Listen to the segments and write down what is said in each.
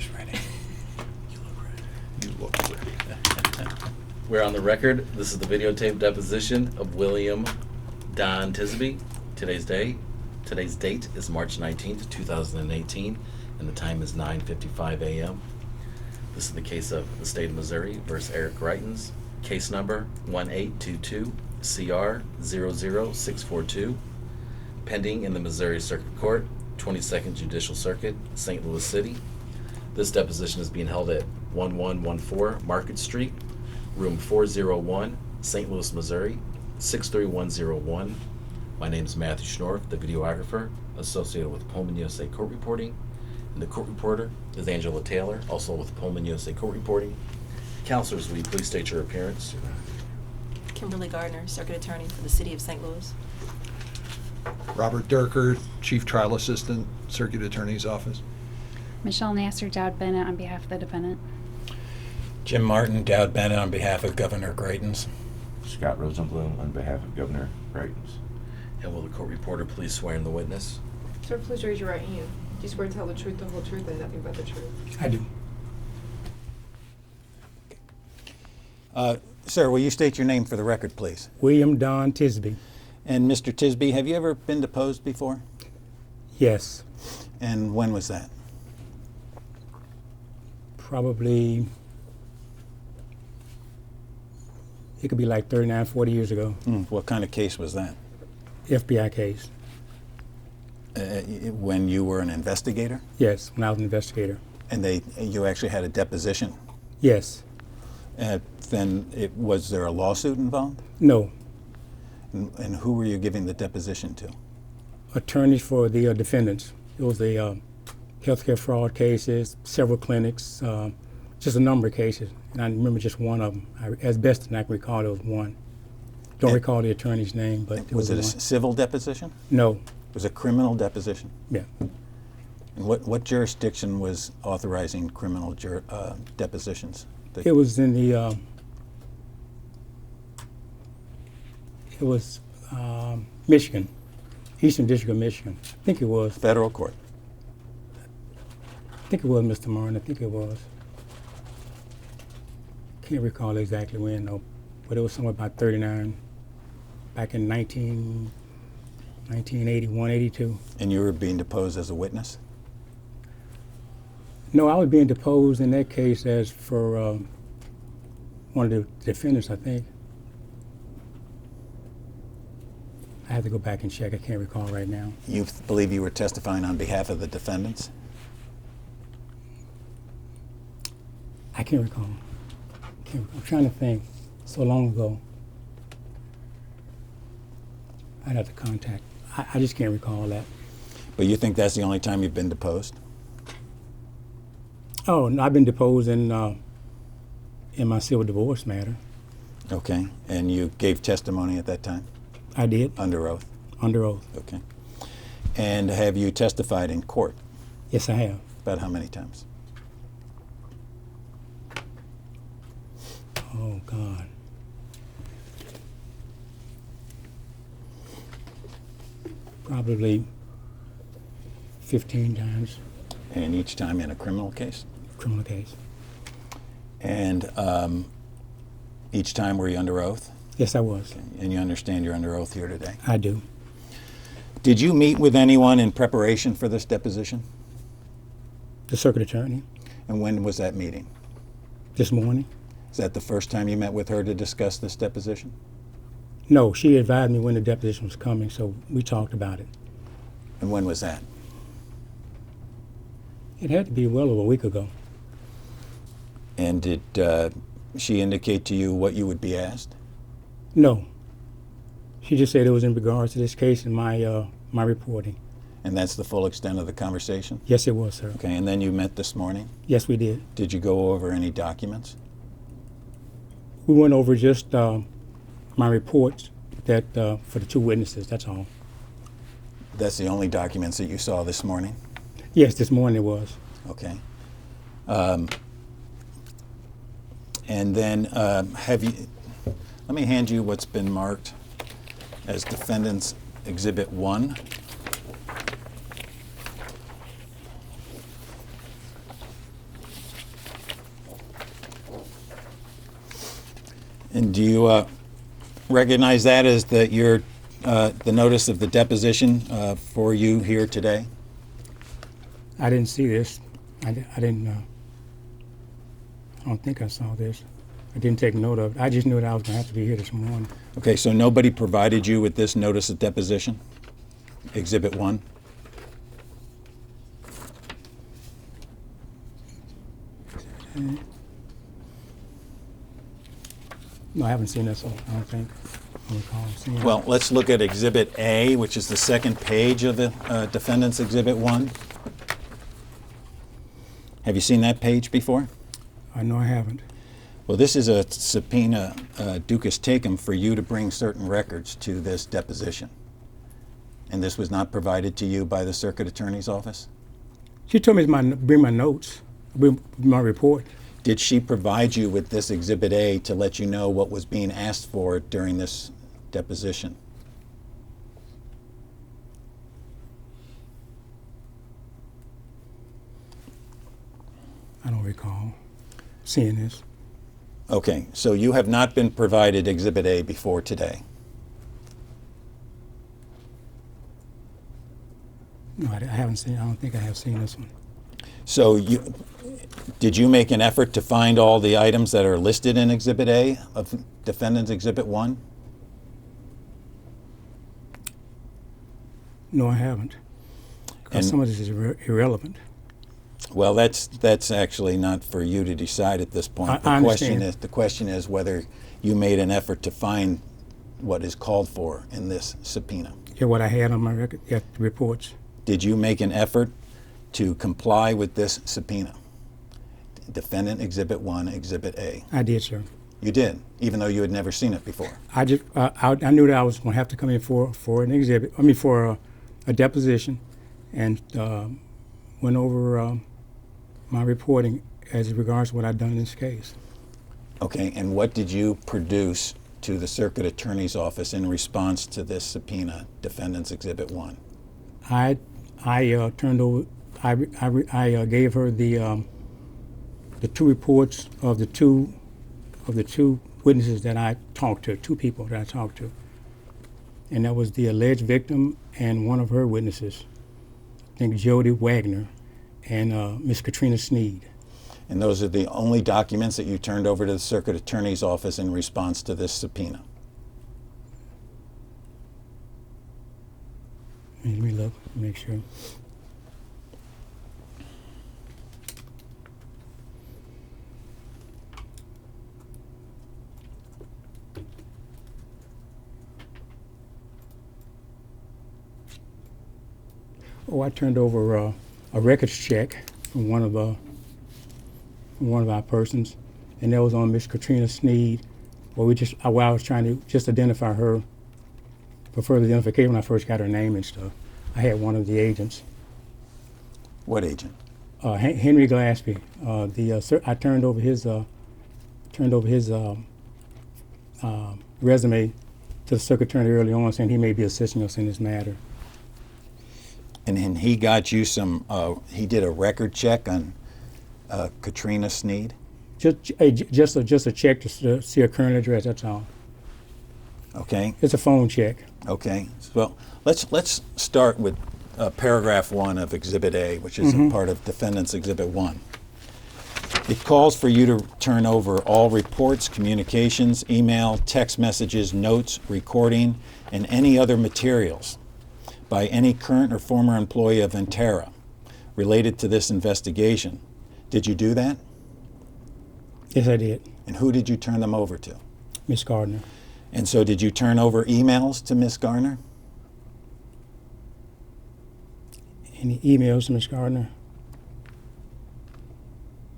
was ready. You look ready. We're on the record. This is the videotaped deposition of William Don Tisaby. Today's date is March 19th, 2018, and the time is 9:55 a.m. This is the case of the state of Missouri versus Eric Greitens, case number 1822-CR00642, pending in the Missouri Circuit Court, 22nd Judicial Circuit, St. Louis City. This deposition is being held at 1114 Market Street, room 401, St. Louis, Missouri, 63101. My name is Matthew Schnorf, the videographer associated with Pullman USA Court Reporting. And the court reporter is Angela Taylor, also with Pullman USA Court Reporting. Counselors, will you please state your appearance? Kimberly Garner, Circuit Attorney for the City of St. Louis. Robert Durker, Chief Trial Assistant, Circuit Attorney's Office. Michelle Nasser, Dowd Bennett on behalf of the defendant. Jim Martin, Dowd Bennett on behalf of Governor Greitens. Scott Rosenblum on behalf of Governor Greitens. And will the court reporter please swear in the witness? Sir, please raise your right hand. Do you swear to tell the truth, the whole truth, and nothing but the truth? I do. Sir, will you state your name for the record, please? William Don Tisaby. And Mr. Tisaby, have you ever been deposed before? Yes. And when was that? Probably, it could be like 39, 40 years ago. What kind of case was that? FBI case. When you were an investigator? Yes, when I was an investigator. And you actually had a deposition? Yes. Was there a lawsuit involved? No. And who were you giving the deposition to? Attorneys for the defendants. It was a healthcare fraud cases, several clinics, just a number of cases. And I remember just one of them. As best as I can recall, there was one. Don't recall the attorney's name, but Was it a one. civil deposition? No. It was a criminal deposition? Yeah. And what jurisdiction was authorizing criminal depositions? It was in the, Michigan, Eastern District of Michigan. I think it was. Federal court? I think it was Mr. Martin. I think it was. Can't recall exactly when, though, but it was somewhere about 39, back in 1981, 82. And you were being deposed as a witness? No, I was being deposed in that case as for one of the defendants, I think. I have to go back and check. I can't recall right now. You believe you were testifying on behalf of the defendants? I can't recall. I'm trying to think. So long ago. I'd have to contact. I just can't recall that. But you think that's the only time you've been deposed? Oh, no, I've been deposed in my civil divorce matter. Okay. And you gave testimony at that time? I did. Under oath? Under oath. Okay. And have you testified in court? Yes, I have. About how many times? Oh, God. Probably 15 times. And each time in a criminal case? Criminal case. And each time were you under oath? Yes, I was. Okay. And you understand you're under oath here today? I do. Did you meet with anyone in preparation for this deposition? The circuit attorney. And when was that meeting? This morning. Is that the first time you met with her to discuss this deposition? No, she advised me when the deposition was coming, so we talked about it. And when was that? It had to be well over a week ago. And did she indicate to you what you would be asked? No. She just said it was in regards to this case and my reporting. And that's the full extent of the conversation? Yes, it was, sir. Okay, and then you met this morning? Yes, we did. Did you go over any documents? We went over just my reports that for the two witnesses, that's all. That's the only documents that you saw this morning? Yes, this morning it was. Okay. And then let me hand you what's been marked as Defendant's Exhibit 1. And do you recognize that as the notice of the deposition for you here today? I didn't see this. I didn't. I don't think I saw this. I didn't take note of it. I just knew that I was going to have to be here this morning. Okay, so nobody provided you with this notice of deposition? Exhibit 1? No, I haven't seen this one, I don't think. I don't recall seeing it. Well, let's look at Exhibit A, which is the second page of the Defendant's Exhibit 1. Have you seen that page before? No, I haven't. Well, this is a subpoena ducis tecum for you to bring certain records to this deposition. And this was not provided to you by the Circuit Attorney's Office? She told me to bring my notes, bring my report. Did she provide you with this Exhibit A to let you know what was being asked for during this deposition? I don't recall seeing this. Okay, so you have not been provided Exhibit A before today. No, I haven't seen. I don't think I have seen this one. So did you make an effort to find all the items that are listed in Exhibit A of Defendant's Exhibit 1? No, I haven't. Because And- some of this is irrelevant. Well, that's actually not for you to decide at this point. I understand. The question is whether you made an effort to find what is called for in this subpoena. Yeah, what I had on my record, yeah, the reports. Did you make an effort to comply with this subpoena? Defendant Exhibit 1, Exhibit A. I did, sir. You did, even though you had never seen it before. I just I knew that I was going to have to come in for an exhibit. I mean, for a deposition, and went over my reporting as regards what I'd done in this case. Okay, and what did you produce to the Circuit Attorney's Office in response to this subpoena, Defendant's Exhibit 1? I turned over. I gave her the two reports of the two witnesses that I talked to, two people that I talked to, and that was the alleged victim and one of her witnesses, I think Jody Wagner and Miss Katrina Sneed. And those are the only documents that you turned over to the Circuit Attorney's Office in response to this subpoena? Let me look, make sure. Oh, I turned over a records check from one of our persons, and that was on Miss Katrina Sneed. Well, I was trying to just identify her for further identification when I first got her name and stuff. I had one of the agents, What agent? Henry Glaspie. I turned over his resume to the circuit attorney early on, saying he may be assisting us in this matter. And then he got you he did a record check on Katrina Sneed? Just a check to see her current address. That's all. Okay, It's a phone check. okay. Well, let's start with paragraph 1 of Exhibit A, which is a part of Defendant's Exhibit 1. It calls for you to turn over all reports, communications, email, text messages, notes, recording, and any other materials by any current or former employee of Ventura related to this investigation. Did you do that? Yes, I did. And who did you turn them over to? Miss Gardner. And so did you turn over emails to Miss Garner? Any emails to Miss Gardner?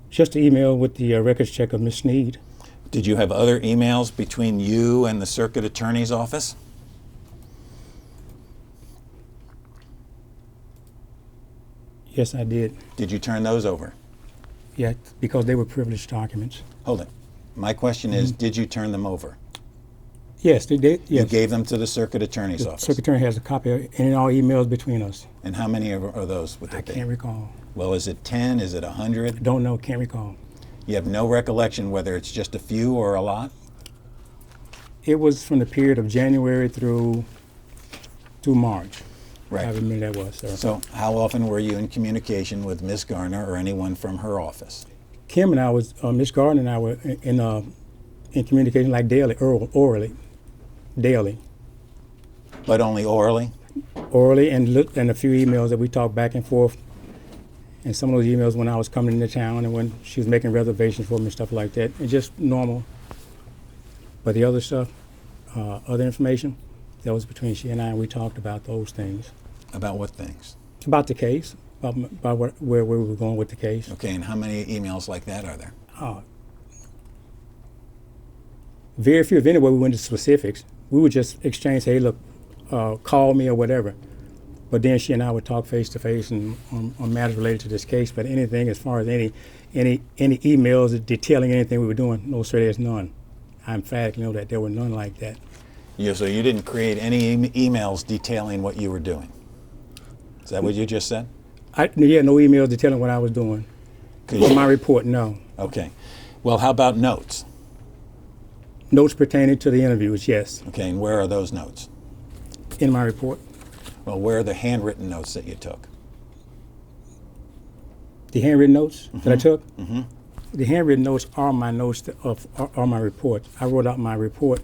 Just the email with the records check of Miss Sneed. Did you have other emails between you and the Circuit Attorney's Office? Yes, I did. Did you turn those over? Yeah, because they were privileged documents. Hold it. My question is, did you turn them over? Yes, they did. You Yes. gave them to the Circuit Attorney's The Office. secretary has a copy of any and all emails between us. And how many are those would I they be? can't recall. Well, is it 10? Is it 100? Don't know. Can't recall. You have no recollection whether it's just a few or a lot? It was from the period of January through March. Right. However many that was, sir. So how often were you in communication with Ms. Garner or anyone from her office? Kim and I was, Ms. Gardner and I were in communication like daily, orally, daily. But only orally? Orally, and a few emails that we talked back and forth. And some of those emails when I was coming into town and when she was making reservations for me and stuff like that. And just normal. But the other stuff, other information, that was between she and I, and we talked about those things. About what things? About the case, about where we were going with the case. Okay, and how many emails like that are there? Very few, if anywhere we went into specifics. We would just exchange, hey, look, call me or whatever. But then she and I would talk face to face and on matters related to this case. But anything as far as any emails detailing anything we were doing, no, sir, there's none. I emphatically know that there were none like that. So you didn't create any emails detailing what you were doing? Is that what you just said? Yeah, no emails detailing what I was doing. For my report, no. Okay. Well, how about notes? Notes pertaining to the interviews, yes. Okay, and where are those notes? In my report. Well, where are the handwritten notes that you took? The handwritten notes that I took? Mm-hmm. The handwritten notes are my notes are my reports. I wrote out my report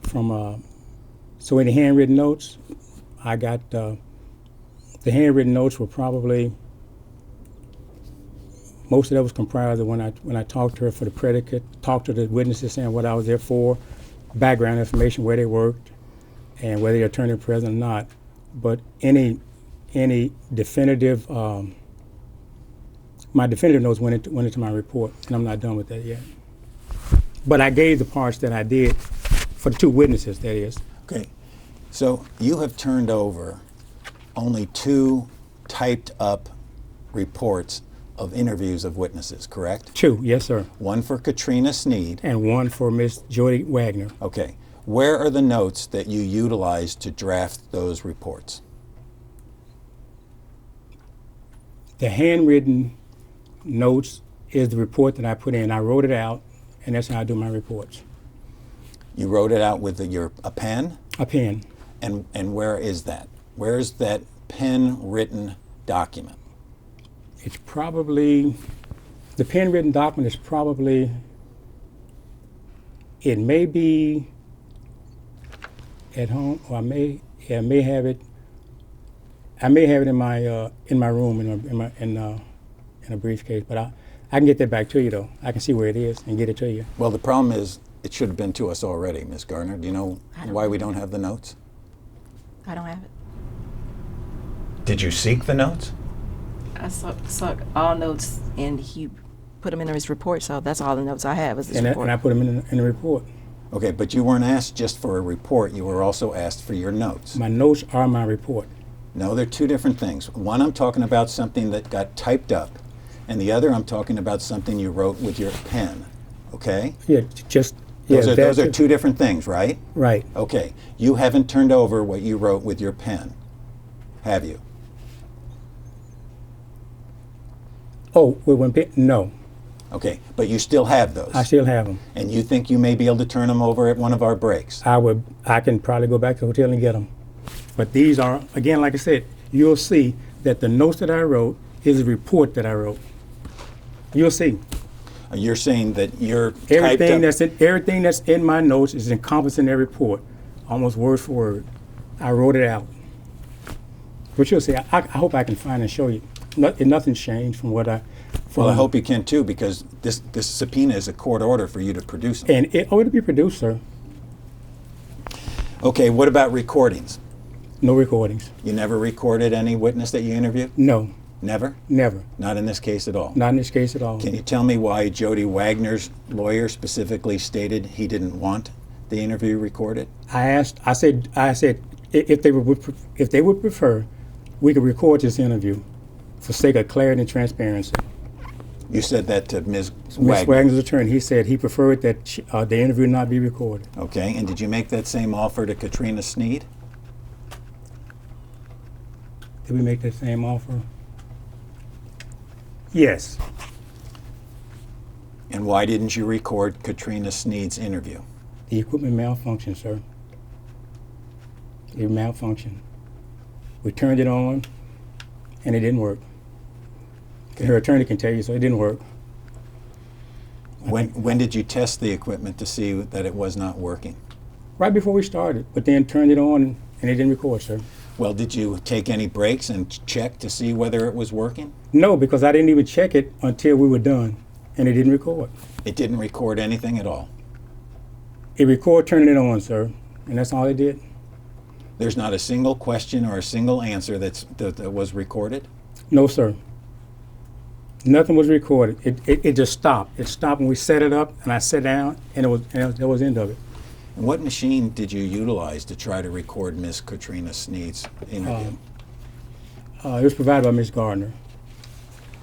from, so in the handwritten notes, I got, the handwritten notes were probably, most of that was comprised of when I talked to her for the predicate, talked to the witnesses saying what I was there for, background information, where they worked, and whether the attorney was present or not. But any definitive, my definitive notes went into my report, and I'm not done with that yet. But I gave the parts that I did for the two witnesses, that is. Okay, so you have turned over only 2 typed up reports of interviews of witnesses, correct? 2, yes, sir. One for Katrina Sneed. And one for Miss Jody Wagner. Okay, where are the notes that you utilized to draft those reports? The handwritten notes is the report that I put in. I wrote it out, and that's how I do my reports. You wrote it out with a pen? A pen. And where is that? Where is that pen-written document? It's probably, the pen-written document is probably, it may be at home, or I may have it. I may have it in my room in a briefcase, but I can get that back to you though. I can see where it is and get it to you. Well, the problem is it should have been to us already, Ms. Garner. Do you know why we don't have the notes? I don't have it. Did you seek the notes? I suck all notes, and he put them in his report, so that's all the notes I have is this report. And I put them in the report. Okay, but you weren't asked just for a report. You were also asked for your notes. My notes are my report. No, they're 2 different things. One, I'm talking about something that got typed up, and the other, I'm talking about something you wrote with your pen. Okay? Yeah, just Those are 2 different things, right? Right. Okay. You haven't turned over what you wrote with your pen, have you? Oh, no. Okay, but you still have those. I still have them. And you think you may be able to turn them over at one of our breaks? I can probably go back to the hotel and get them. But these are, again, like I said, you'll see that the notes that I wrote is a report that I wrote. You'll see. You're saying that you're Everything that's in my notes is encompassed in that report, almost word for word. I wrote it out. But you'll see. I hope I can find and show you. Nothing's changed from what I. Well, I hope you can too, because this subpoena is a court order for you to produce them. And it'll be produced, sir. Okay, what about recordings? No recordings. You never recorded any witness that you interviewed? No. Never? Never. Not in this case at all? Not in this case at all. Can you tell me why Jody Wagner's lawyer specifically stated he didn't want the interview recorded? I said if they would prefer, we could record this interview for sake of clarity and transparency. You said that to Ms. Ms. Wagner? Wagner's attorney, he said he preferred that the interview not be recorded. Okay, and did you make that same offer to Katrina Sneed? Did we make that same offer? Yes. And why didn't you record Katrina Sneed's interview? The equipment malfunctioned, sir. It malfunctioned. We turned it on, and it didn't work. Her attorney can tell you, so it didn't work. When did you test the equipment to see that it was not working? Right before we started, but then turned it on, and it didn't record, sir. Well, did you take any breaks and check to see whether it was working? No, because I didn't even check it until we were done, and it didn't record. It didn't record anything at all. It recorded turning it on, sir, and that's all it did. There's not a single question or a single answer that was recorded? No, sir. Nothing was recorded. It just stopped. It stopped when we set it up, and I sat down, and that was the end of it. And what machine did you utilize to try to record Ms. Katrina Sneed's interview? It was provided by Ms. Garner.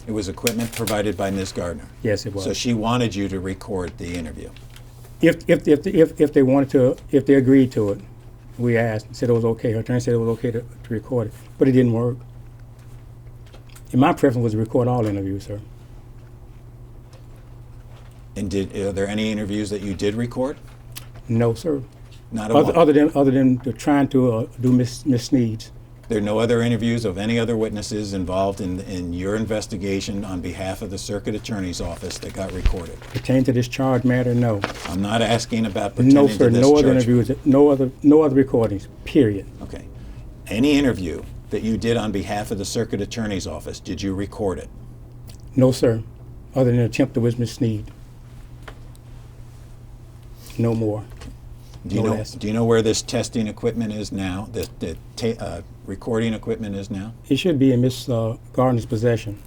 It was equipment provided by Ms. Gardner. Yes, it was. So she wanted you to record the interview. If they wanted to, if they agreed to it, we asked, said it was okay. Her attorney said it was okay to record it, but it didn't work. And my preference was to record all interviews, sir. And are there any interviews that you did record? No, sir. Not a one. Other than trying to do Miss Sneed's. There are no other interviews of any other witnesses involved in your investigation on behalf of the Circuit Attorney's Office that got recorded? Pertaining to this charge matter, no. I'm not asking about pertaining No, to sir. this No other charge. interviews. No other recordings. Period. Okay. Any interview that you did on behalf of the Circuit Attorney's Office, did you record it? No, sir. Other than an attempt to with Miss Sneed. No more. Do you No know? less. Do you know where this testing equipment is now? The recording equipment is now? It should be in Miss Gardner's possession.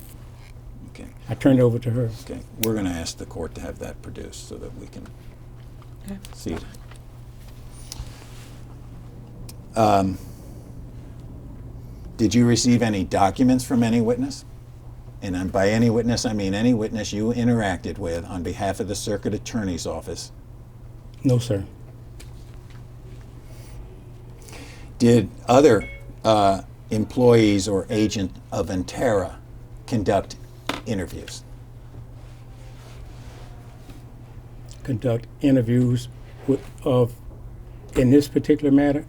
Okay. I turned it over to her. Okay. We're going to ask the court to have that produced so that we can see it. Did you receive any documents from any witness? And by any witness, I mean any witness you interacted with on behalf of the Circuit Attorney's Office. No, sir. Did other employees or agent of Antera conduct interviews? Conduct interviews in this particular matter?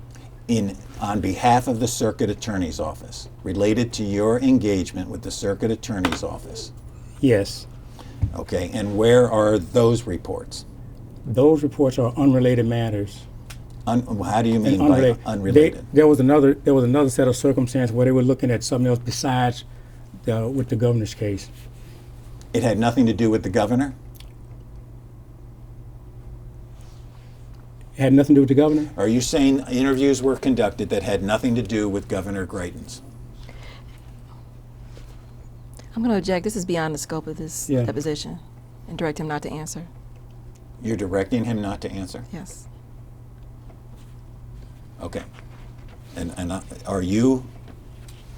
On behalf of the Circuit Attorney's Office, related to your engagement with the Circuit Attorney's Office. Yes. Okay, and where are those reports? Those reports are unrelated matters. How do you mean by unrelated? There was another set of circumstances where they were looking at something else besides with the governor's case. It had nothing to do with the governor? It had nothing to do with the governor? Are you saying interviews were conducted that had nothing to do with Governor Greitens? I'm going to object. This is beyond the scope of this Yeah. deposition, and direct him not to answer. You're directing him not to answer? Yes. Okay. And are you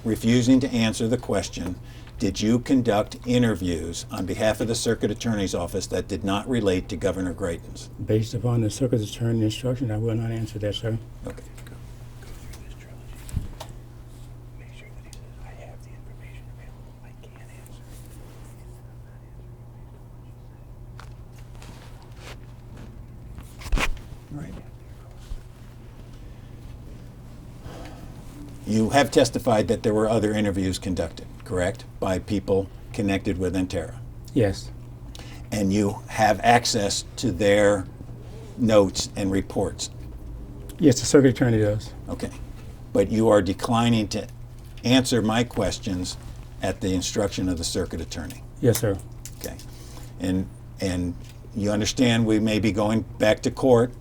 refusing to answer the question, did you conduct interviews on behalf of the Circuit Attorney's Office that did not relate to Governor Greitens? Based upon the circuit attorney's instruction, I will not answer that, sir. Okay. You have testified that there were other interviews conducted, correct? By people connected with Antera. Yes. And you have access to their notes and reports. Yes, the circuit attorney does. Okay. But you are declining to answer my questions at the instruction of the circuit attorney. Yes, sir. Okay. And you understand we may be going back to court,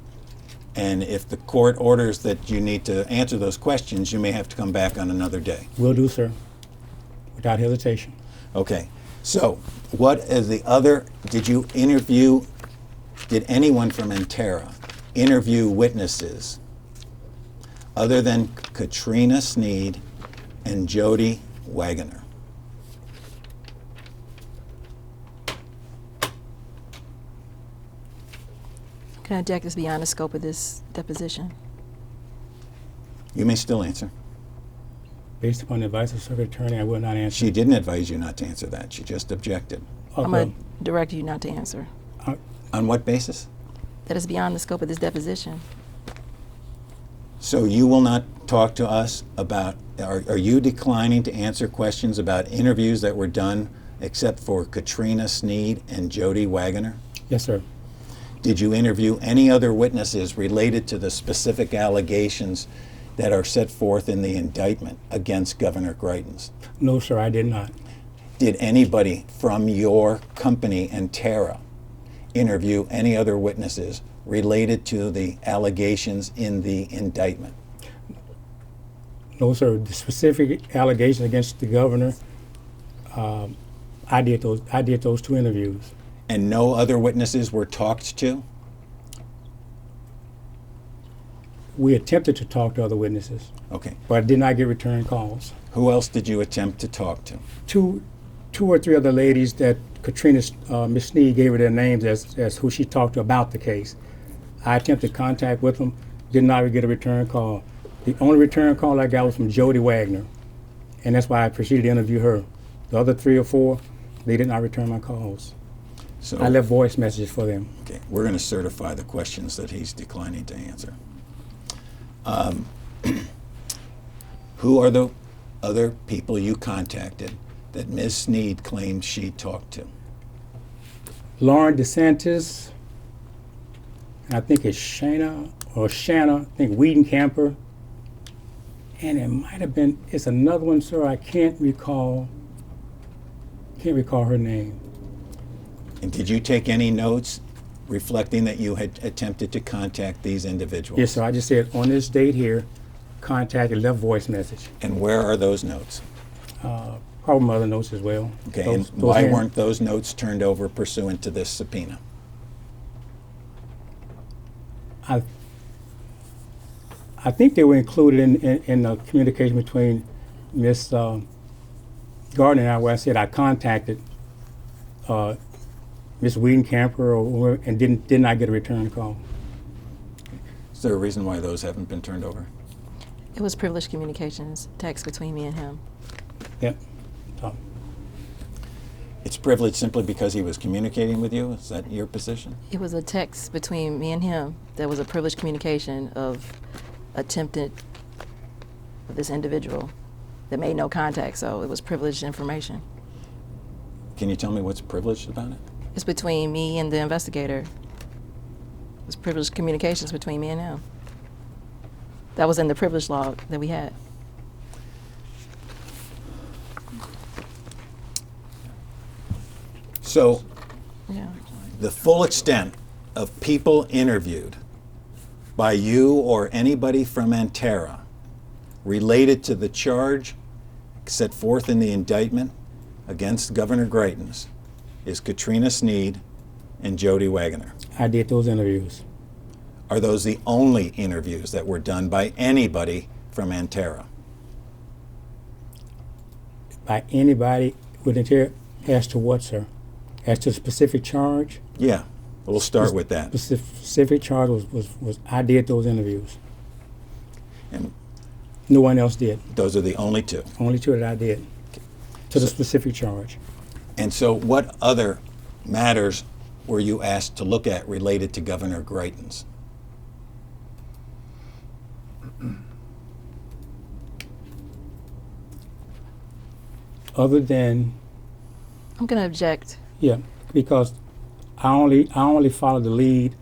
and if the court orders that you need to answer those questions, you may have to come back on another day. Will do, sir. Without hesitation. Okay. So, what is the other, did anyone from Antera interview witnesses other than Katrina Sneed and Jody Wagoner? Can I object? This is beyond the scope of this deposition. You may still answer. Based upon the advice of the circuit attorney, I will not answer. She didn't advise you not to answer that. She just objected. I'm going to direct you not to answer. On what basis? That is beyond the scope of this deposition. So you will not talk to us about, are you declining to answer questions about interviews that were done except for Katrina Sneed and Jody Wagoner? Yes, sir. Did you interview any other witnesses related to the specific allegations that are set forth in the indictment against Governor Greitens? No, sir, I did not. Did anybody from your company, Antara, interview any other witnesses related to the allegations in the indictment? No, sir. The specific allegations against the governor, I did those 2 interviews. And no other witnesses were talked to? We attempted to talk to other witnesses, Okay. but did not get return calls. Who else did you attempt to talk to? Two or three other ladies that Katrina, Miss Sneed gave her their names as who she talked to about the case. I attempted contact with them, did not get a return call. The only return call I got was from Jody Wagner, and that's why I proceeded to interview her. The other 3 or 4, they did not return my calls. So, I left voice messages for them. okay, we're going to certify the questions that he's declining to answer. Who are the other people you contacted that Ms. Sneed claims she talked to? Lauren DeSantis, I think it's Shanna, I think Whedon Camper, and it might have been, it's another one, sir, I can't recall her name. And did you take any notes reflecting that you had attempted to contact these individuals? Yes, sir, I just said, on this date here, contacted, left voice message. And where are those notes? Probably my other notes as well. Okay, Those and why here. weren't those notes turned over pursuant to this subpoena? I think they were included in the communication between Miss Garner and I, where I said I contacted Miss Whedon Camper and did not get a return call. Is there a reason why those haven't been turned over? It was privileged communications, text between me and him. Yep. So, It's privileged simply because he was communicating with you? Is that your position? It was a text between me and him that was a privileged communication of attempted of this individual that made no contact, so it was privileged information. Can you tell me what's privileged about it? It's between me and the investigator. It was privileged communications between me and him. That was in the privilege log that we had. So Yeah. the full extent of people interviewed by you or anybody from Antara related to the charge set forth in the indictment against Governor Greitens is Katrina Sneed and Jody Wagoner. I did those interviews. Are those the only interviews that were done by anybody from Antara? By anybody with interior, as to what, sir? As to the specific charge? Yeah, we'll start with that. The specific charge was I did those interviews. And No one else did. those are the only 2. Only 2 that I did. To the specific charge. And so what other matters were you asked to look at related to Governor Greitens? Other than, I'm going to object. yeah, because I only followed the lead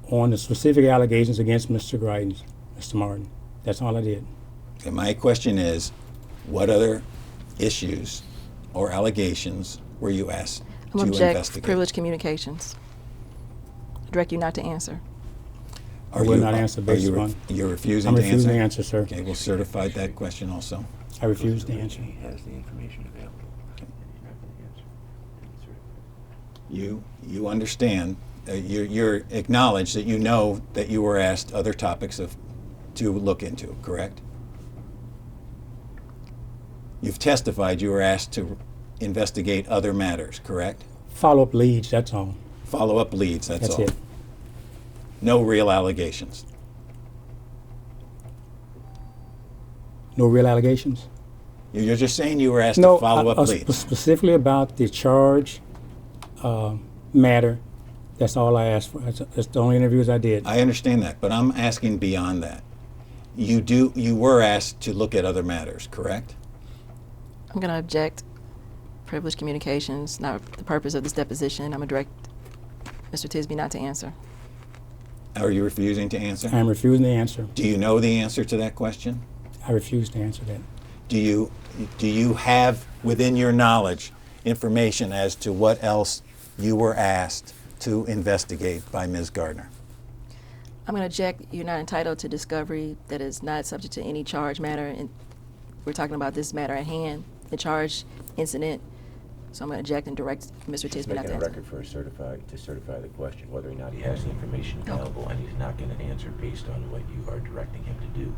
on the specific allegations against Mr. Greitens, Mr. Martin. That's all I did. And my question is, what other issues or allegations were you asked I'm to object for investigate? privileged communications. I direct you not to answer. I will not answer based on. You're refusing I'm to refusing answer? to answer, sir. Okay, we'll certify that question also. I refuse to answer. He has the information available. You understand, you're acknowledged that you know that you were asked other topics to look into, correct? You've testified you were asked to investigate other matters, correct? Follow-up leads, that's all. Follow-up leads, that's all. That's it. No real allegations. No real allegations? You're just saying you were asked No, to follow up leads. specifically about the charge matter That's all I asked for. That's the only interviews I did. I understand that, but I'm asking beyond that. You were asked to look at other matters, correct? I'm going to object. Privileged communications, not the purpose of this deposition. I'm going to direct Mr. Tisaby not to answer. Are you refusing to answer? I'm refusing to answer. Do you know the answer to that question? I refuse to answer that. Do you have within your knowledge information as to what else you were asked to investigate by Ms. Garner? I'm going to object. You're not entitled to discovery that is not subject to any charge matter. And we're talking about this matter at hand, the charge incident. So I'm going to object and direct Mr. He's Tisaby not making to a answer. record for to certify the question, whether or not he has the information available, and he's not going to answer based on what you are directing him to do.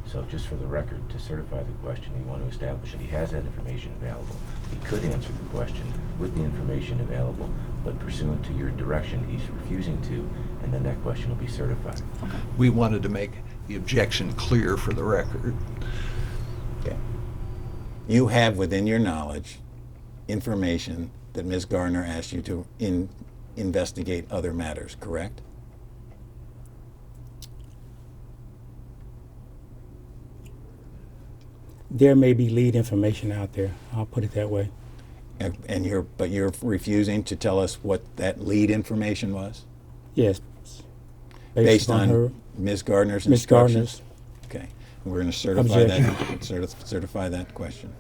So just for the record, to certify the question, we want to establish that he has that information available. He could answer the question with the information available, but pursuant to your direction, he's refusing to, and then that question will be certified. We wanted to make the objection clear for the record. Okay. You have within your knowledge information that Ms. Garner asked you to investigate other matters, correct? There may be lead information out there. I'll put it that way. But you're refusing to tell us what that lead information was? Yes. Based on her, Ms. Gardner's Ms. instructions? Gardner's. Okay. We're going to certify that, certify that question.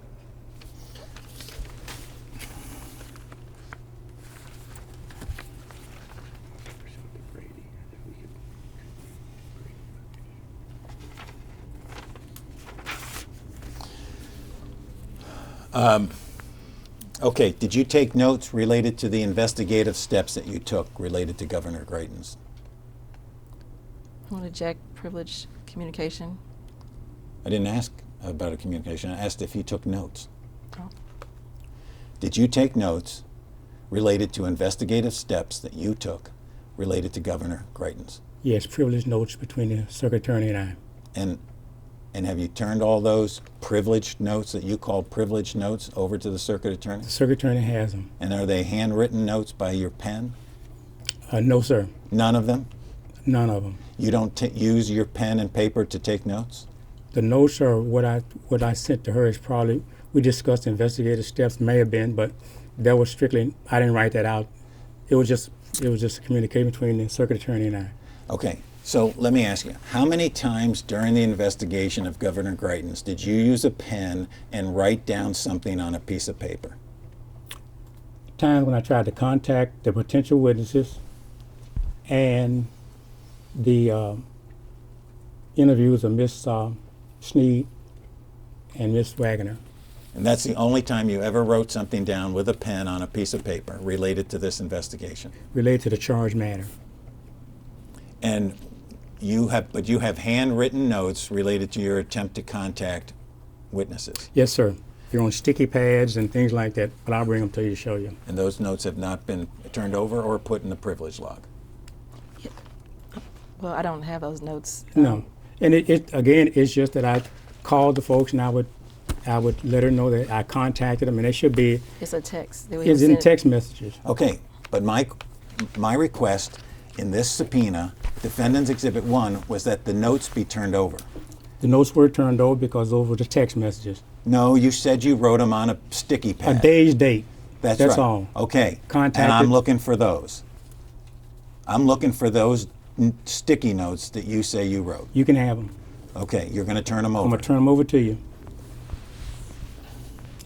Okay, did you take notes related to the investigative steps that you took related to Governor Greitens? I'm going to object privileged communication. I didn't ask about a communication. I asked if he took notes. Oh. Did you take notes related to investigative steps that you took related to Governor Greitens? Yes, privileged notes between the circuit attorney and I. And have you turned all those privileged notes that you call privileged notes over to the circuit attorney? The circuit attorney has them. And are they handwritten notes by your pen? No, sir. None of them? None of them. You don't use your pen and paper to take notes? The notes are what I sent to her is probably, we discussed investigative steps, may have been, but that was strictly, I didn't write that out. It was just a communication between the circuit attorney and I. Okay, so let me ask you, how many times during the investigation of Governor Greitens did you use a pen and write down something on a piece of paper? Times when I tried to contact the potential witnesses and the interviews of Miss Sneed and Miss Wagner. And that's the only time you ever wrote something down with a pen on a piece of paper related to this investigation? Related to the charge matter. And you have handwritten notes related to your attempt to contact witnesses? Yes, sir. They're on sticky pads and things like that, but I'll bring them to you to show you. And those notes have not been turned over or put in the privilege log? Well, I don't have those notes. No. And again, it's just that I called the folks and I would let her know that I contacted them, and it should be, It's a text. it's in text messages. Okay, but my request in this subpoena, Defendant's Exhibit 1, was that the notes be turned over. The notes were turned over because those were the text messages. No, you said you wrote them on a sticky pad. A day's date. That's right. all. Okay. Contacted. And I'm looking for those. I'm looking for those sticky notes that you say you wrote. You can have them. Okay, you're going to turn them over. I'm going to turn them over to you.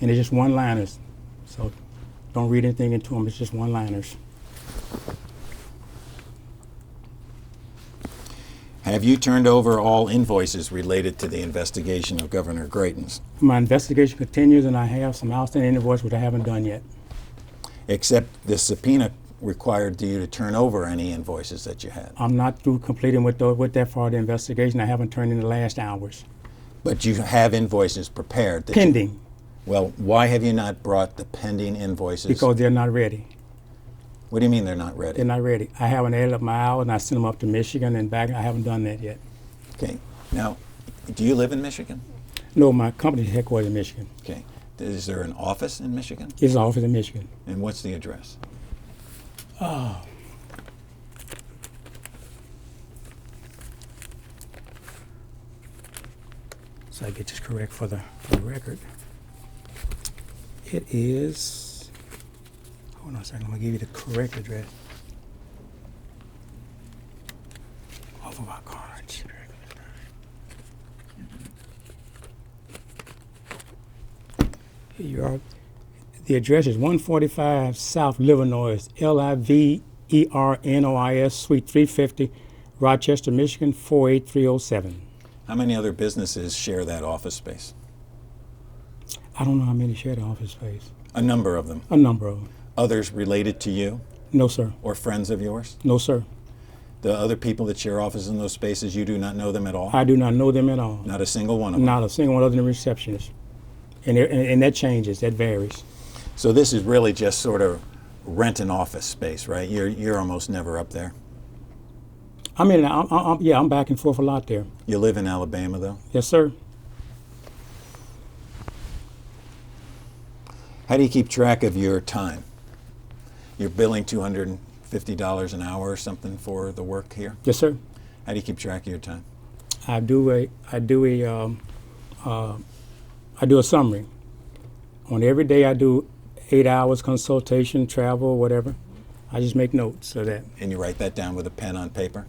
And they're just one-liners. So don't read anything into them. It's just one-liners. Have you turned over all invoices related to the investigation of Governor Greitens? My investigation continues, and I have some outstanding invoices which I haven't done yet. Except the subpoena required you to turn over any invoices that you had. I'm not through completing with that part of the investigation. I haven't turned in the last hours. But you have invoices prepared. Pending. Well, why have you not brought the pending invoices? Because they're not ready. What do you mean they're not ready? They're not ready. I haven't added up my hours, and I sent them up to Michigan and back. I haven't done that yet. Okay. Now, do you live in Michigan? No, my company's headquartered in Michigan. Okay. Is there an office in Michigan? It's an office in Michigan. And what's the address? So I get this correct for the record. It is, hold on a second, I'm gonna give you the correct address. Off of our cards. Here you are. The address is 145 South Livernois, Livernois, Suite 350, Rochester, Michigan, 48307. How many other businesses share that office space? I don't know how many share the office space. A number of them. A number of them. Others related to you No, sir. or friends of yours? No, sir. The other people that share offices in those spaces, you do not know them at all? I do not know them at all. Not a single one of them? Not a single one other than the receptionist. And that changes, that varies. So this is really just sort of rent an office space, right? You're almost never up there. I mean, I'm back and forth a lot there. You live in Alabama, though? Yes, sir. How do you keep track of your time? You're billing $250 an hour or something for the work here? Yes, sir. How do you keep track of your time? I do a summary. On every day I do 8 hours consultation, travel, whatever. I just make notes of that. And you write that down with a pen on paper?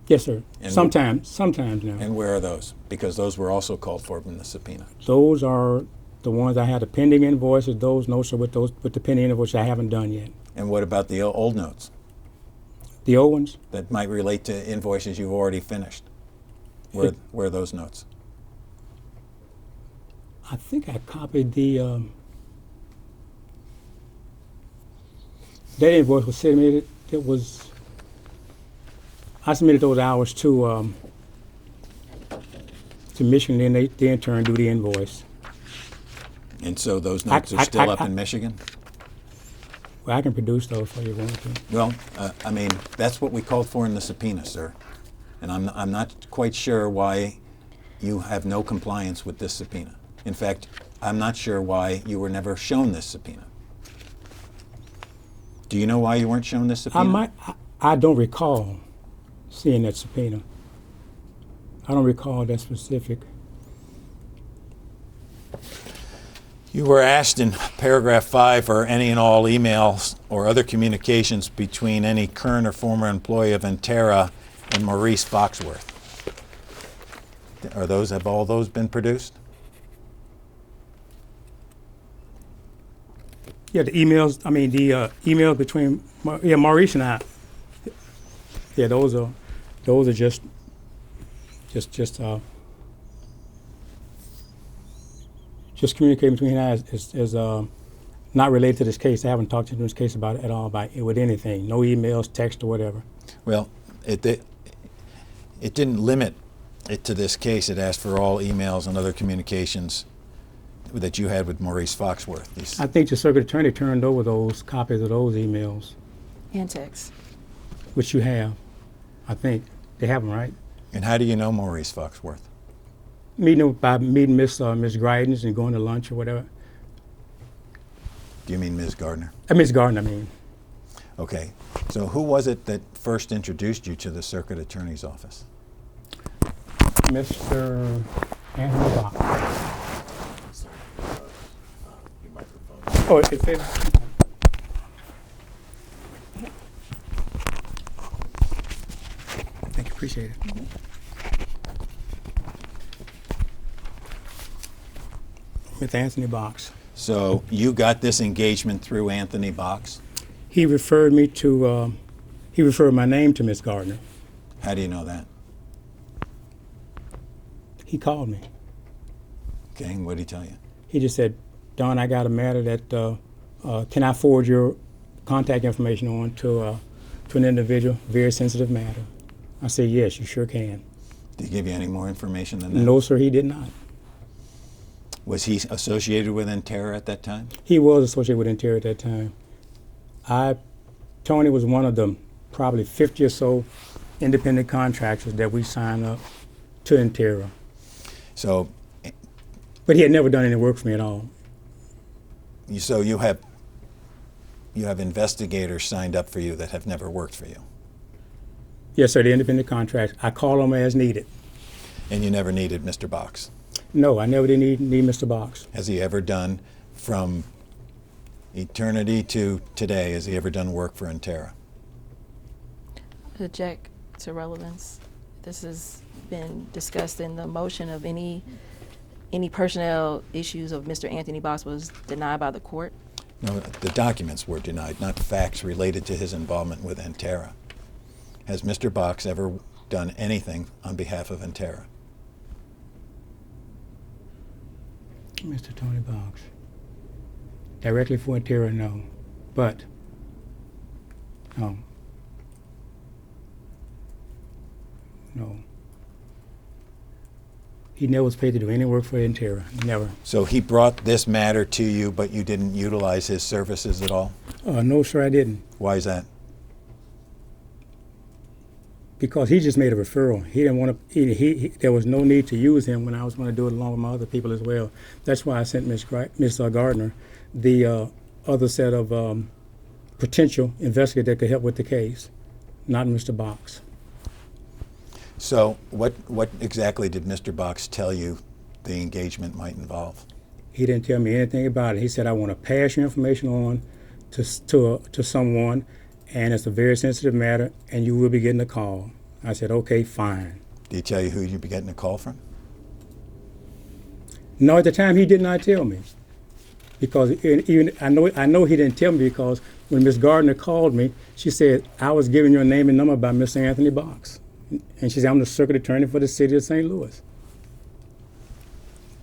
Yes, sir. And Sometimes now. And where are those? Because those were also called for in the subpoena. Those are the ones I had the pending invoices. Those notes are with the pending invoices I haven't done yet. And what about the old notes The old ones? that might relate to invoices you've already finished? Where are those notes? I think I copied the that invoice was submitted. I submitted those hours to Michigan, and they in turn do the invoice. And so those notes are still up in Michigan? Well, I can produce those for you if you want to. Well, I mean, that's what we called for in the subpoena, sir. And I'm not quite sure why you have no compliance with this subpoena. In fact, I'm not sure why you were never shown this subpoena. Do you know why you weren't shown this subpoena? I don't recall seeing that subpoena. I don't recall that specific. You were asked in paragraph 5 for any and all emails or other communications between any current or former employee of Entera and Maurice Foxworth. Have all those been produced? Yeah, the emails. I mean, the emails between Maurice and I. Yeah, those are just communicating between us is not related to this case. I haven't talked to him in this case about it at all, about it with anything. No emails, text, or whatever. Well, it didn't limit it to this case. It asked for all emails and other communications that you had with Maurice Foxworth. I think the circuit attorney turned over those copies of those emails, And text. which you have. I think they have them, right? And how do you know Maurice Foxworth? Meeting Miss Greitens and going to lunch or whatever. Do you mean Ms. Gardner? Miss Garner, I mean. Okay. So who was it that first introduced you to the circuit attorney's office? Mr. Anthony Bach. Sorry, your microphone. Oh, it's it. Thank you, appreciate it. With Anthony Box. So you got this engagement through Anthony Box? He referred me to, he referred my name to Miss Gardner. How do you know that? He called me. Okay, and what did he tell you? He just said, Don, I got a matter that, can I forward your contact information on to an individual, very sensitive matter? I said, yes, you sure can. Did he give you any more information than that? No, sir, he did not. Was he associated with Entera at that time? He was associated with Entera at that time. Tony was one of the probably 50 or so independent contractors that we signed up to Entera. So, But he had never done any work for me at all. so you have investigators signed up for you that have never worked for you. Yes, sir, the independent contracts. I call them as needed. And you never needed Mr. Box. No, I never did need Mr. Box. Has he ever done, from eternity to today, has he ever done work for Intera? Object to relevance. This has been discussed in the motion of any personnel issues of Mr. Anthony Box was denied by the court. No, the documents were denied, not facts related to his involvement with Intera. Has Mr. Box ever done anything on behalf of Intera? Mr. Tony Box. Directly for Intera, no. But, no. He never was paid to do any work for Intera, never. So he brought this matter to you, but you didn't utilize his services at all? No, sir, I didn't. Why is that? Because he just made a referral. He didn't want to. There was no need to use him when I was going to do it along with my other people as well. That's why I sent Miss Garner the other set of potential investigators that could help with the case, not Mr. Box. So what exactly did Mr. Box tell you the engagement might involve? He didn't tell me anything about it. He said, I want to pass your information on to someone, and it's a very sensitive matter, and you will be getting a call. I said, okay, fine. Did he tell you who you'd be getting a call from? No, at the time he did not tell me. Because even I know he didn't tell me, because when Miss Gardner called me, she said, I was giving your name and number by Mr. Anthony Box. And she said, I'm the circuit attorney for the city of St. Louis.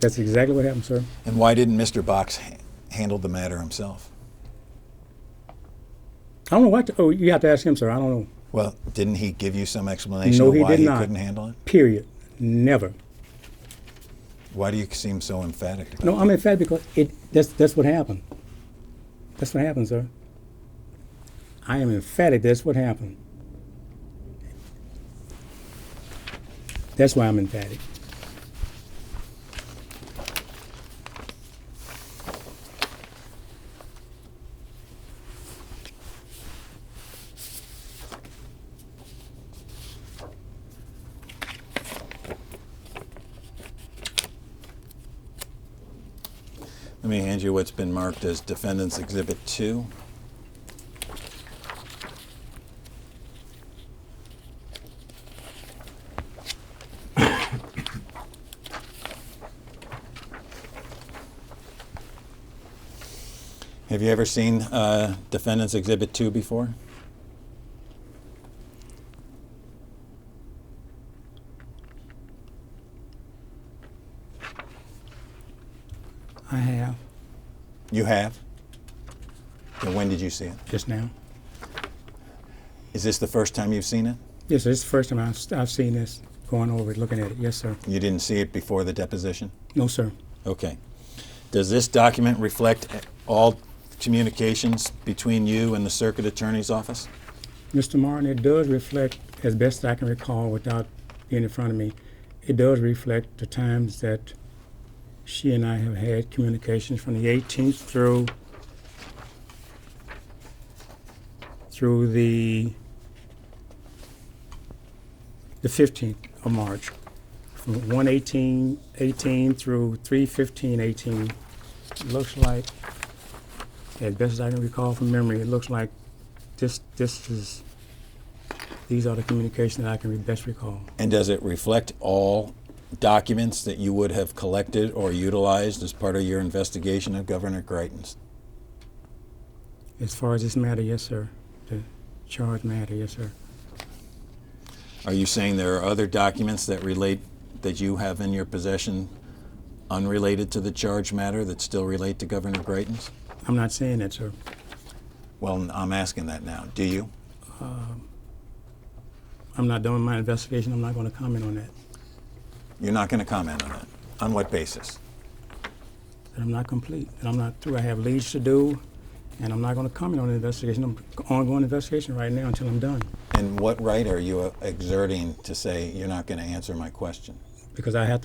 That's exactly what happened, sir. And why didn't Mr. Box handle the matter himself? I don't know what you have to ask him, sir. I don't know. Well, didn't he give you some explanation No, of he why did he not. couldn't handle it? Period. Never. Why do you seem so emphatic about No, I'm emphatic because that's what happened. That's what happened, sir. I am emphatic that's what happened. That's why I'm emphatic. Let me hand you what's been marked as Defendant's Exhibit 2. Have you ever seen Defendant's Exhibit 2 before? I have, You have? And when did you see it? just now. Is this the first time you've seen it? Yes, sir. This is the first time I've seen this, going over it, looking at it. Yes, sir. You didn't see it before the deposition? No, sir. Okay. Does this document reflect all communications between you and the Circuit Attorney's Office? Mr. Martin, it does reflect, as best I can recall without being in front of me, it does reflect the times that she and I have had communications from the 18th through the 15th of March, from 1/18/18 through 3/15/18. It looks like, as best as I can recall from memory, it looks like these are the communications that I can best recall. And does it reflect all documents that you would have collected or utilized as part of your investigation of Governor Greitens? As far as this matter, yes, sir. The charge matter, yes, sir. Are you saying there are other documents that you have in your possession unrelated to the charge matter that still relate to Governor Greitens? I'm not saying that, sir. Well, I'm asking that now. Do you? I'm not doing my investigation. I'm not going to comment on that. You're not going to comment on that? On what basis? That I'm not complete. That I'm not through. I have leads to do, and I'm not going to comment on the investigation. I'm ongoing investigation right now until I'm done. And what right are you exerting to say you're not going to answer my question? Because I have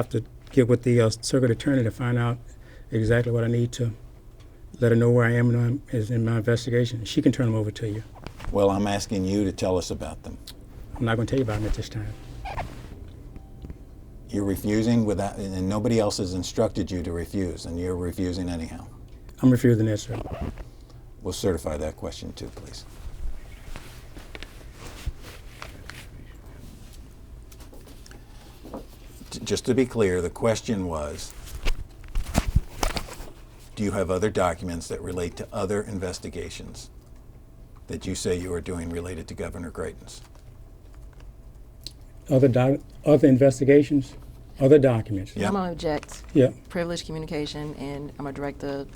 to get with the circuit attorney to find out exactly what I need to let her know where I am in my investigation. She can turn them over to you. Well, I'm asking you to tell us about them. I'm not going to tell you about them at this time. You're refusing without, and nobody else has instructed you to refuse, and you're refusing anyhow. I'm refusing that, sir. We'll certify that question too, please. Just to be clear, the question was, do you have other documents that relate to other investigations that you say you are doing related to Governor Greitens? Other investigations, other documents. Yeah. I'm going to object. Yeah. Privileged communication, and I'm going to direct the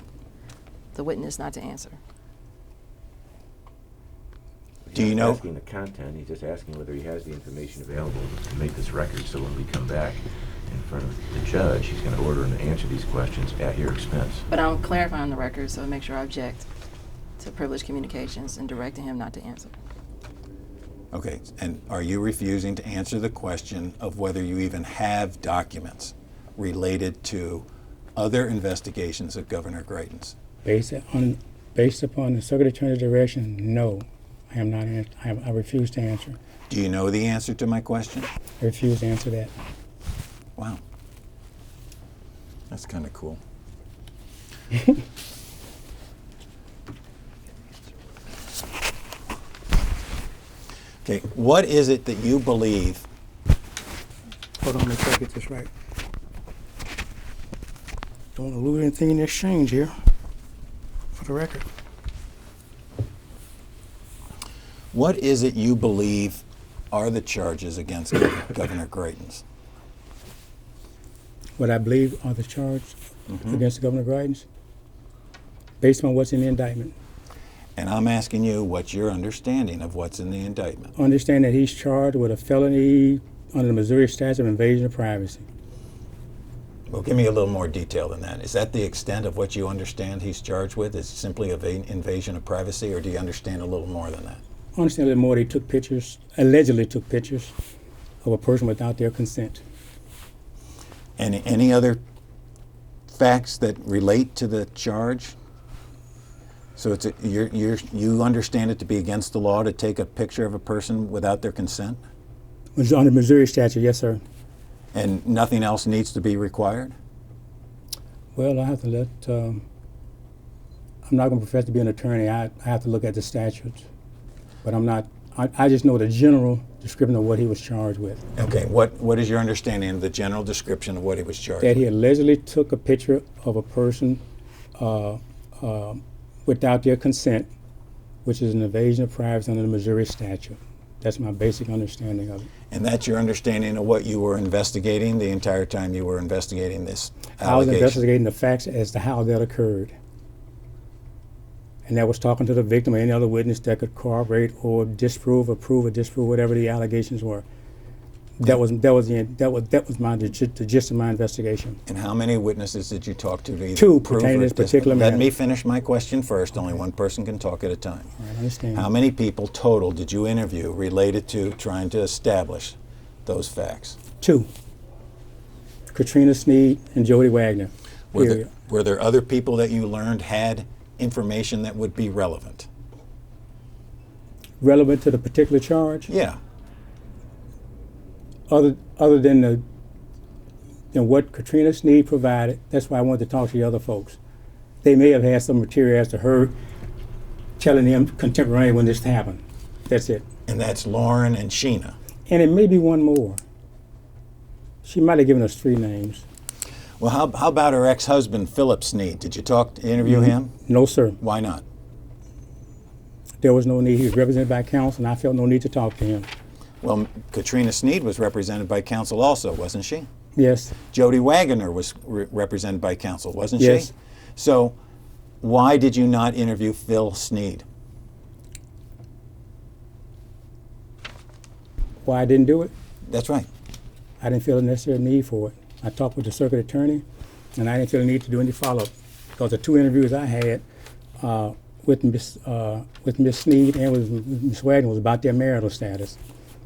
witness not to answer. Do you He's know? not asking the content, he's just asking whether he has the information available to make this record, so when we come back in front of the judge, he's going to order him to answer these questions at your expense. But I'm clarifying the record, so make sure I object to privileged communications and directing him not to answer. Okay, and are you refusing to answer the question of whether you even have documents related to other investigations of Governor Greitens? Based upon the circuit attorney's direction, no. I am not. I refuse to answer. Do you know the answer to my question? I refuse to answer that. Wow. That's kind of cool. Okay, what is it that you believe? Hold on, make sure I get this right. Don't want to lose anything in exchange here, for the record. What is it you believe are the charges against Governor Greitens? What I believe are the charges against Governor Greitens, based on what's in the indictment. And I'm asking you what's your understanding of what's in the indictment. Understand that he's charged with a felony under the Missouri statute of invasion of privacy. Well, give me a little more detail than that. Is that the extent of what you understand he's charged with? Is it simply invasion of privacy, or do you understand a little more than that? I understand a little more. They took pictures, allegedly took pictures of a person without their consent. And any other facts that relate to the charge? So it's you understand it to be against the law to take a picture of a person without their consent? It was under Missouri statute, yes, sir. And nothing else needs to be required? Well, I have to let, I'm not going to profess to be an attorney. I have to look at the statutes. But I'm not, I just know the general description of what he was charged with. Okay, what is your understanding of the general description of what he was charged That with? he allegedly took a picture of a person without their consent, which is an invasion of privacy under the Missouri statute. That's my basic understanding of it. And that's your understanding of what you were investigating the entire time you were investigating this I was allegation? investigating the facts as to how that occurred. And that was talking to the victim or any other witness that could corroborate or disprove, approve or disprove whatever the allegations were. That was the gist of my investigation. And how many witnesses did you talk to either Two prove pertaining or to this particular Let matter. me finish my question first. Only one person can talk at a time. All right, I understand. How many people total did you interview related to trying to establish those facts? Two. Katrina Sneed and Jody Wagner. Period. Were there other people that you learned had information that would be relevant? Relevant to the particular charge? Yeah. Other than what Katrina Sneed provided, that's why I wanted to talk to the other folks. They may have had some material as to her telling them contemporaneously when this happened. That's it. And that's Lauren and Sheena. And it may be one more. She might have given us 3 names. Well, how about her ex-husband, Philip Sneed? Did you interview him? No, sir. Why not? There was no need. He was represented by counsel, and I felt no need to talk to him. Well, Katrina Sneed was represented by counsel also, wasn't she? Yes. Jody Wagner was represented by counsel, wasn't Yes. she? So why did you not interview Phil Sneed? Why I didn't do it? That's right. I didn't feel a necessary need for it. I talked with the circuit attorney, and I didn't feel the need to do any follow-up because the 2 interviews I had with Miss Sneed and with Miss Wagner was about their marital status.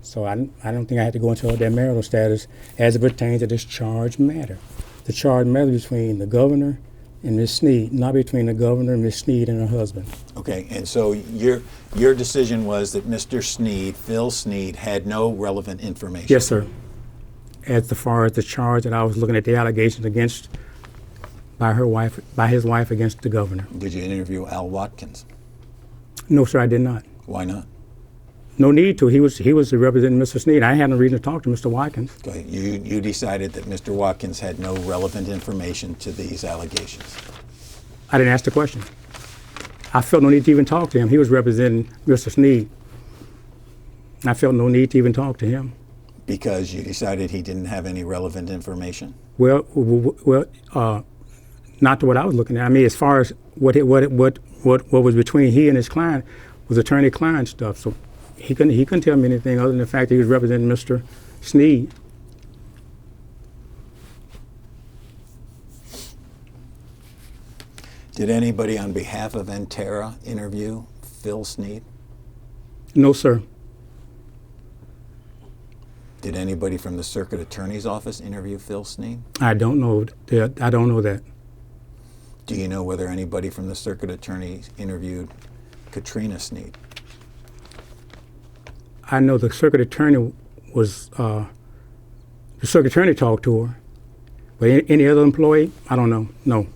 So I don't think I had to go into their marital status as it pertains to this charged matter. The charged matter between the governor and Miss Sneed, not between the governor, Miss Sneed, and her husband. Okay, and so your decision was that Mr. Sneed, Phil Sneed, had no relevant information. Yes, sir. as far as the charge that I was looking at the allegations against by his wife against the governor. Did you interview Al Watkins? No, sir, I did not. Why not? No need to. He was representing Mr. Snead. I had no reason to talk to Mr. Watkins. Okay. You decided that Mr. Watkins had no relevant information to these allegations. I didn't ask the question. I felt no need to even talk to him. He was representing Mr. Snead. I felt no need to even talk to him. Because you decided he didn't have any relevant information? Well, not to what I was looking at. I mean, as far as what was between he and his client was attorney-client stuff. So he couldn't tell me anything other than the fact that he was representing Mr. Snead. Did anybody on behalf of Entera interview Phil Snead? No, sir. Did anybody from the Circuit Attorney's Office interview Phil Snead? I don't know that. I don't know that. Do you know whether anybody from the Circuit Attorney interviewed Katrina Snead? I know the circuit attorney was, the circuit attorney talked to her. But any other employee, I don't know. No,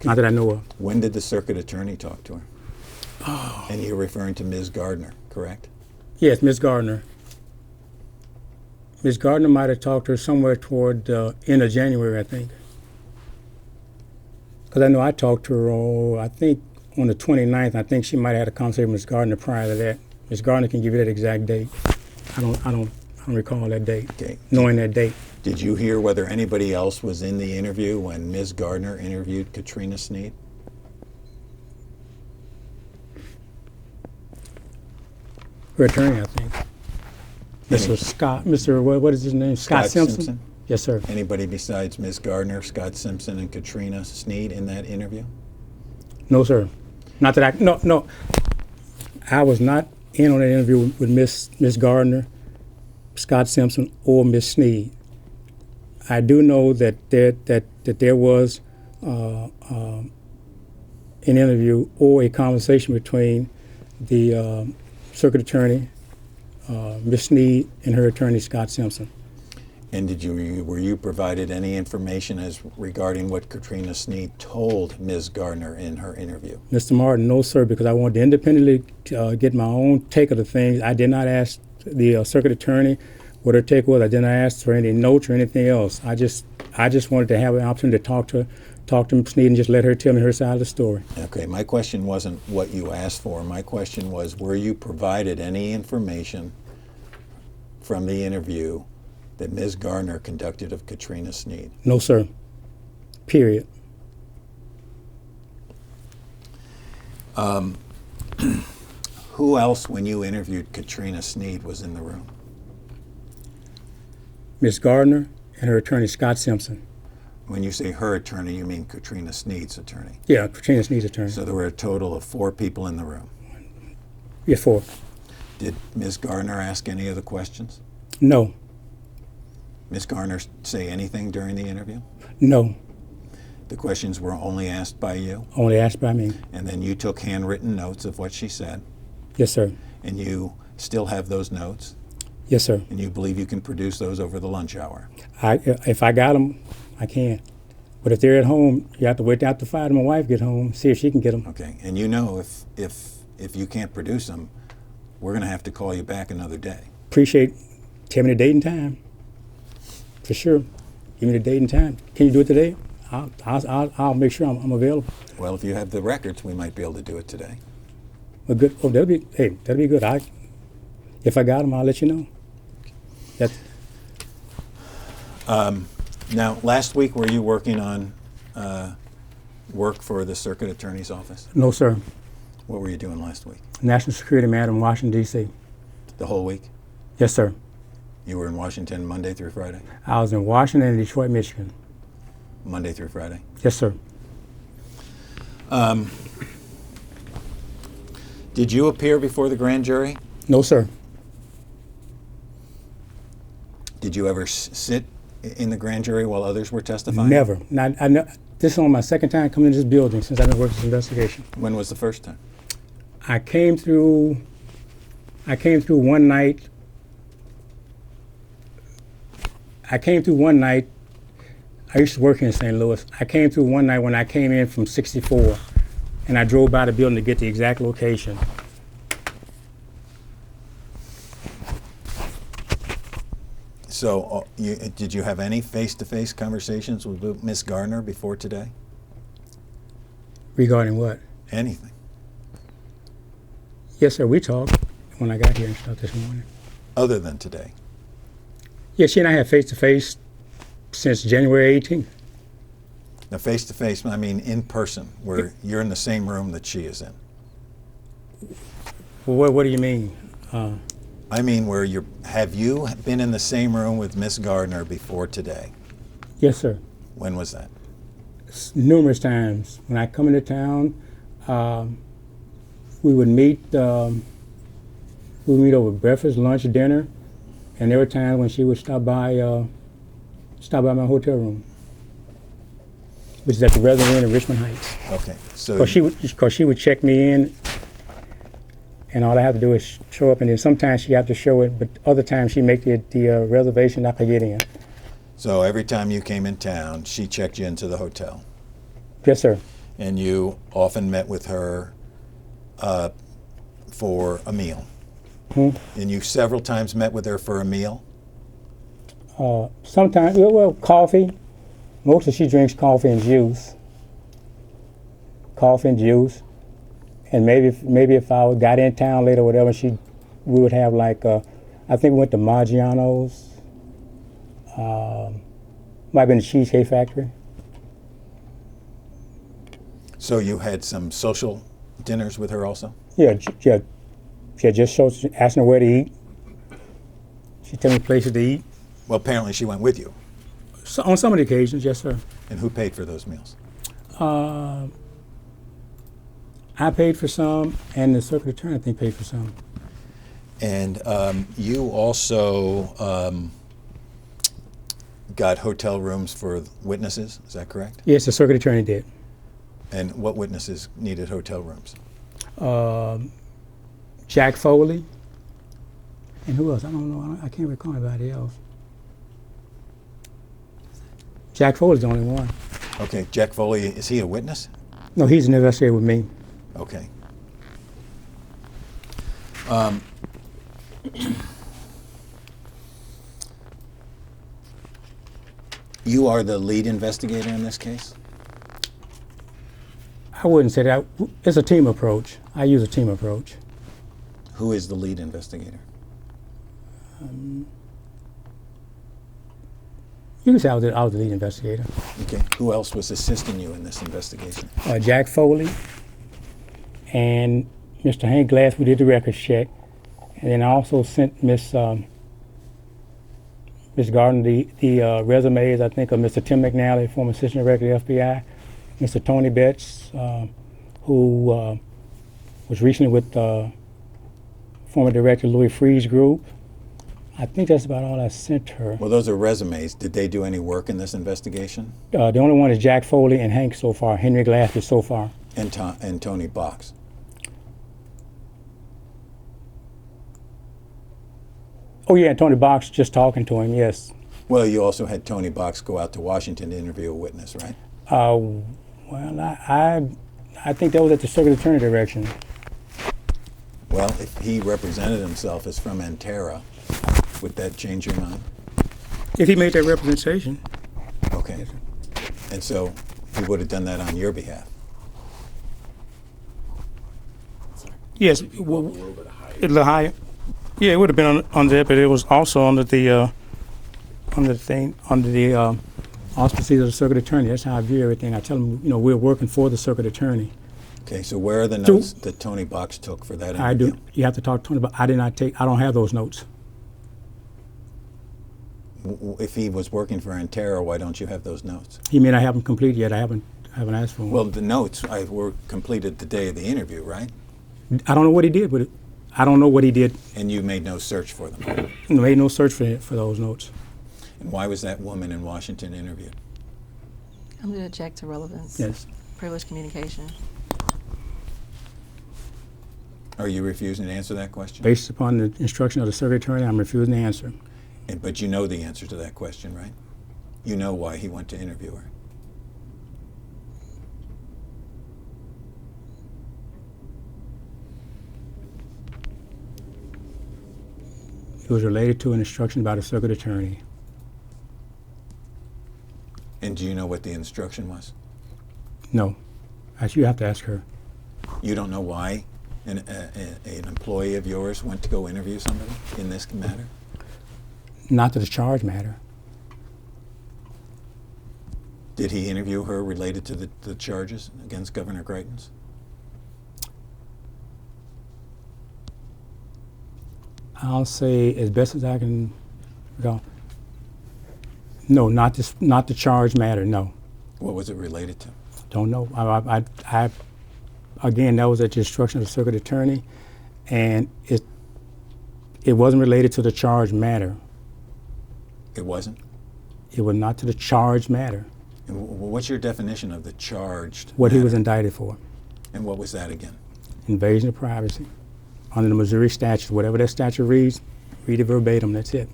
not that I know of. When did the Circuit Attorney talk to her? Oh. And you're referring to Ms. Gardner, correct? Yes, Ms. Gardner. Ms. Gardner might have talked to her somewhere toward the end of January, I think. Because I know I talked to her, I think on the 29th. I think she might have had a conversation with Ms. Gardner prior to that. Ms. Garner can give you that exact date. I don't recall that date. Okay. Knowing that date. Did you hear whether anybody else was in the interview when Ms. Gardner interviewed Katrina Snead? Her attorney, I think. What is his name? Scott Simpson? Yes, sir. Anybody besides Ms. Gardner, Scott Simpson, and Katrina Snead in that interview? No, sir. Not that no. I was not in on that interview with Miss Gardner, Scott Simpson, or Miss Snead. I do know that there was an interview or a conversation between the circuit attorney, Miss Snead, and her attorney, Scott Simpson. And were you provided any information regarding what Katrina Snead told Ms. Gardner in her interview? Mr. Martin, no, sir, because I wanted to independently get my own take of the things. I did not ask the circuit attorney what her take was. I did not ask for any notes or anything else. I just wanted to have an opportunity to talk to Ms. Snead and just let her tell me her side of the story. Okay, my question wasn't what you asked for. My question was, were you provided any information from the interview that Ms. Garner conducted of Katrina Snead? No, sir. Period. Who else, when you interviewed Katrina Snead, was in the room? Ms. Gardner and her attorney, Scott Simpson. When you say her attorney, you mean Katrina Snead's attorney? Yeah, Katrina Snead's attorney. So there were a total of 4 people in the room. Yeah, 4. Did Ms. Garner ask any of the questions? No. Ms. Garner say anything during the interview? No. The questions were only asked by you? Only asked by me. And then you took handwritten notes of what she said? Yes, sir. And you still have those notes? Yes, sir. And you believe you can produce those over the lunch hour? If I got them, I can. But if they're at home, you have to wait after 5 till my wife get home, see if she can get them. Okay. And you know if you can't produce them, we're going to have to call you back another day. Appreciate. Tell me the date and time. For sure. Give me the date and time. Can you do it today? I'll make sure I'm available. Well, if you have the records, we might be able to do it today. Well, good. Oh, that'll be good. If I got them, I'll let you know. Now, last week, were you working on work for the Circuit Attorney's Office? No, sir. What were you doing last week? National security matter in Washington, D.C. The whole week? Yes, sir. You were in Washington Monday through Friday? I was in Washington and Detroit, Michigan. Monday through Friday? Yes, sir. Did you appear before the grand jury? No, sir. Did you ever sit in the grand jury while others were testifying? Never. This is on my second time coming into this building since I've been working this investigation. When was the first time? I came through one night. I came through one night. I used to work here in St. Louis. I came through one night when I came in from 64, and I drove by the building to get the exact location. So, did you have any face-to-face conversations with Miss Garner before today? Regarding what? Anything? Yes, sir. We talked when I got here and stuff this morning. Other than today? Yeah, she and I had face-to-face since January 18th. Now, face-to-face, I mean in person, where you're in the same room that she is in. Well, what do you mean? I mean, have you been in the same room with Miss Gardner before today? Yes, sir. When was that? Numerous times. When I come into town, we would meet. We would meet over breakfast, lunch, dinner, and there were times when she would stop by my hotel room, which is at the Resident Inn in Richmond Heights. Okay, so Because she would check me in, and all I have to do is show up, and then sometimes she have to show it, but other times she make the reservation I could get in. so every time you came in town, she checked you into the hotel, Yes, sir. and you often met with her for a meal. And you several times met with her for a meal? Sometimes, well, coffee. Mostly she drinks coffee and juice. Coffee and juice. And maybe if I got in town later or whatever, we would have like, I think we went to Maggiano's. Might have been the Cheesecake Factory. So you had some social dinners with her also? Yeah, just asking her where to eat. She tell me places to eat. Well, apparently she went with you. So, on some of the occasions, yes, sir. And who paid for those meals? I paid for some, and the circuit attorney, I think, paid for some. And you also got hotel rooms for witnesses, is that correct? Yes, the circuit attorney did. And what witnesses needed hotel rooms? Jack Foley. And who else? I don't know. I can't recall anybody else. Jack Foley's the only one. Okay, Jack Foley, is he a witness? No, he's an investigator with me. Okay. You are the lead investigator in this case? I wouldn't say that. It's a team approach. I use a team approach. Who is the lead investigator? You can say I was the lead investigator. Okay. Who else was assisting you in this investigation? Jack Foley and Mr. Hank Glass, we did the records check. And then I also sent Miss Gardner the resumes, I think, of Mr. Tim McNally, former assistant director of the FBI, Mr. Tony Betts, who was recently with former director Louis Freeh's group. I think that's about all I sent her. Well, those are resumes. Did they do any work in this investigation? The only one is Jack Foley and Hank so far. Henry Glass is so far. And Tony Box? Oh yeah, Tony Box, just talking to him, yes. Well, you also had Tony Box go out to Washington to interview a witness, right? Well, I think that was at the circuit attorney direction. Well, if he represented himself as from Antara, would that change your mind? If he made that representation. Okay. And so he would have done that on your behalf? Yes, well, a little higher. Yeah, it would have been on there, but it was also under the auspices of the circuit attorney. That's how I view everything. I tell them, we're working for the circuit attorney. Okay, so where are the notes that Tony Box took for that interview? I do. You have to talk to Tony, but I don't have those notes. If he was working for Antara, why don't you have those notes? He may not have them complete yet. I haven't asked for them. Well, the notes were completed the day of the interview, right? I don't know what he did with it. I don't know what he did. And you made no search for them? Made no search for those notes. And why was that woman in Washington interviewed? I'm going to object to relevance. Yes. Privileged communication. Are you refusing to answer that question? Based upon the instruction of the circuit attorney, I'm refusing to answer. But you know the answer to that question, right? You know why he went to interview her. It was related to an instruction by the circuit attorney. And do you know what the instruction was? No. You have to ask her. You don't know why an employee of yours went to go interview somebody in this matter? Not to the charge matter. Did he interview her related to the charges against Governor Greitens? I'll say as best as I can go. No, not the charge matter, no. What was it related to? Don't know. Again, that was at the instruction of the circuit attorney, and it wasn't related to the charge matter. It wasn't? It was not to the charge matter. And what's your definition of the charged What matter? he was indicted for. And what was that again? Invasion of privacy. Under the Missouri statute, whatever that statute reads, read it verbatim, that's it.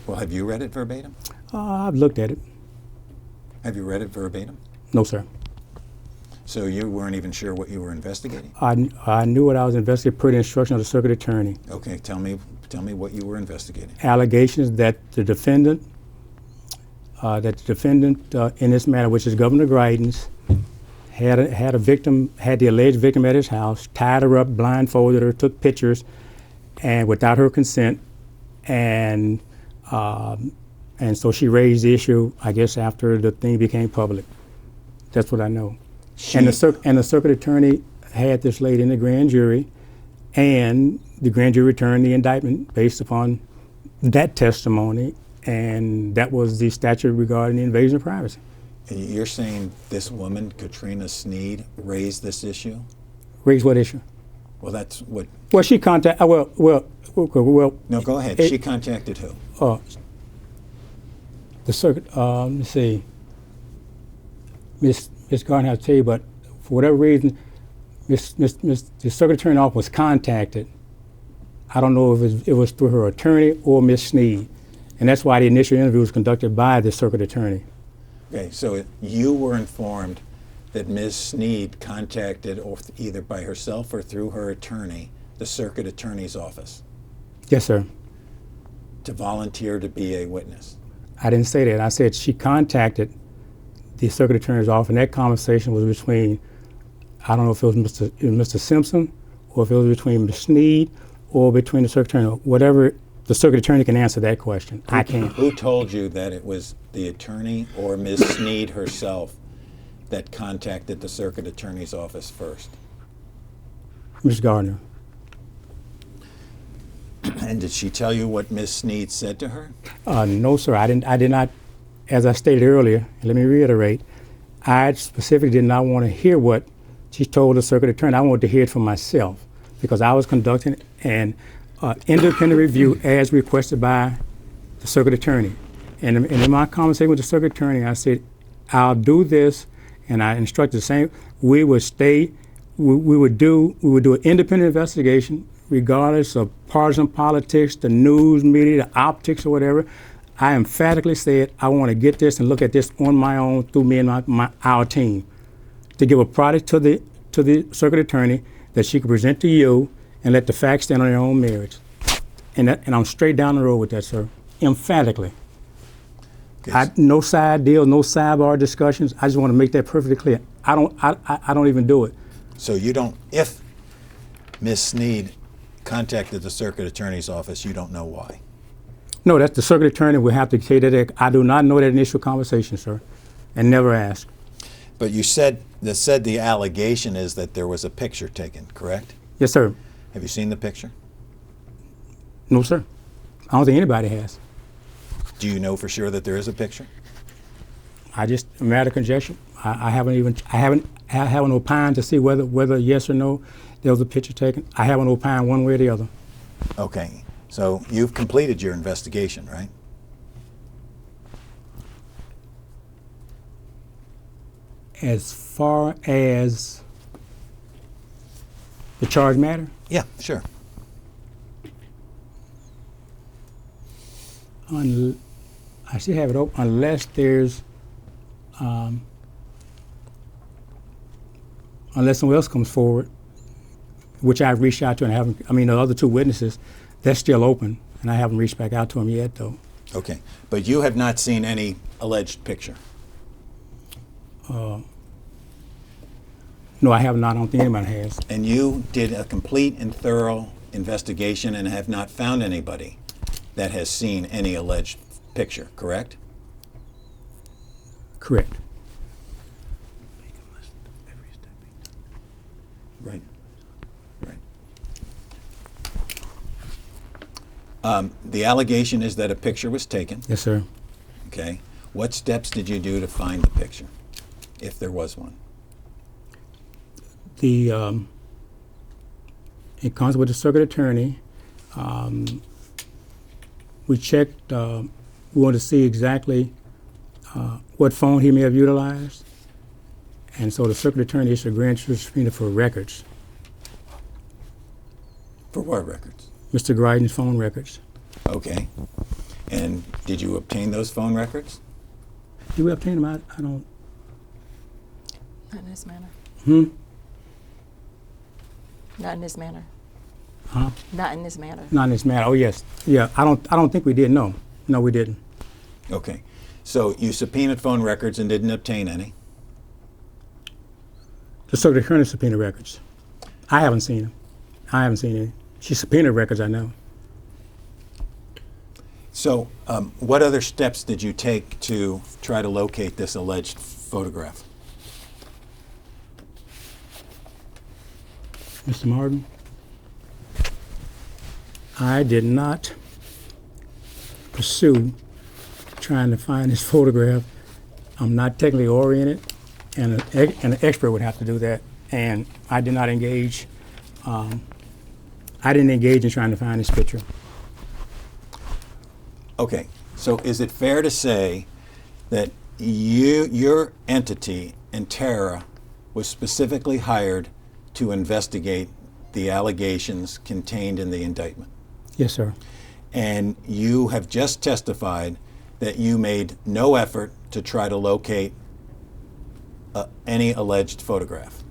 Well, have you read it verbatim? I've looked at it. Have you read it verbatim? No, sir. So you weren't even sure what you were investigating? I knew what I was investigating per the instruction of the circuit attorney. Okay, tell me what you were investigating. Allegations that the defendant in this matter, which is Governor Greitens, had the alleged victim at his house, tied her up, blindfolded her, took pictures, and without her consent, and so she raised the issue, I guess, after the thing became public. That's what I know. And the circuit attorney had this laid in the grand jury, and the grand jury returned the indictment based upon that testimony, and that was the statute regarding the invasion of privacy. And you're saying this woman, Katrina Sneed, raised this issue? Raised what issue? Well, that's what... Well, she contacted, No, go ahead. She contacted who? The circuit, let's see. Miss Garner, has to tell you, but for whatever reason, the circuit attorney office was contacted. I don't know if it was through her attorney or Miss Sneed. And that's why the initial interview was conducted by the circuit attorney. Okay, so you were informed that Ms. Sneed contacted, or either by herself or through her attorney, the circuit attorney's office Yes, sir. to volunteer to be a witness. I didn't say that. I said she contacted the circuit attorney's office, and that conversation was between, I don't know if it was Mr. Simpson, or if it was between Ms. Sneed, or between the circuit attorney. Whatever, the circuit attorney can answer that question. I can't. Who told you that it was the attorney or Ms. Sneed herself that contacted the circuit attorney's office first? Ms. Gardner. And did she tell you what Ms. Sneed said to her? No, sir. I did not. As I stated earlier, let me reiterate. I specifically did not want to hear what she told the circuit attorney. I wanted to hear it for myself because I was conducting an independent review as requested by the circuit attorney. And in my conversation with the circuit attorney, I said, I'll do this, and I instructed the same. We would do an independent investigation regardless of partisan politics, the news media, the optics, or whatever. I emphatically said I want to get this and look at this on my own through me and our team to give a product to the circuit attorney that she could present to you and let the facts stand on their own merits. And I'm straight down the road with that, sir, emphatically. Okay. No side deals, no sidebar discussions. I just want to make that perfectly clear. I don't even do it. So you don't, if Ms. Sneed contacted the circuit attorney's office, you don't know why? No, that's the circuit attorney will have to say that. I do not know that initial conversation, sir, and never asked. But you said the allegation is that there was a picture taken, correct? Yes, sir. Have you seen the picture? No, sir. I don't think anybody has. Do you know for sure that there is a picture? I just a matter of conjecture. I haven't opined to see whether yes or no there was a picture taken. I haven't opined one way or the other. Okay, so you've completed your investigation, right? As far as the charge matter, Yeah, sure. I still have it open unless there's, unless someone else comes forward, which I've reached out to and I haven't, I mean, the other two witnesses, they're still open, and I haven't reached back out to them yet, though. Okay, but you have not seen any alleged picture. No, I have not. I don't think anybody has. And you did a complete and thorough investigation and have not found anybody that has seen any alleged picture, correct? Correct. Right. The allegation is that a picture was taken, Yes, sir. okay? What steps did you do to find the picture, if there was one? The in concert with the circuit attorney, we checked. We wanted to see exactly what phone he may have utilized, and so the circuit attorney issued a grand jury subpoena for records. For what records? Mr. Greitens' phone records. Okay. And did you obtain those phone records? Did we obtain them? I don't. Not in this manner. Hmm. Not in this manner. Huh? Not in this manner. Not in this matter. Oh yes. Yeah. I don't think we did. No. No, we didn't. Okay. So you subpoenaed phone records and didn't obtain any? The circuit attorney subpoenaed records. I haven't seen them. I haven't seen any. She subpoenaed records, I know. So what other steps did you take to try to locate this alleged photograph? Mr. Martin, I did not pursue trying to find this photograph. I'm not technically oriented, and an expert would have to do that. And I did not engage. I didn't engage in trying to find this picture. Okay. So is it fair to say that your entity, Entera, was specifically hired to investigate the allegations contained in the indictment? Yes, sir. And you have just testified that you made no effort to try to locate any alleged photograph.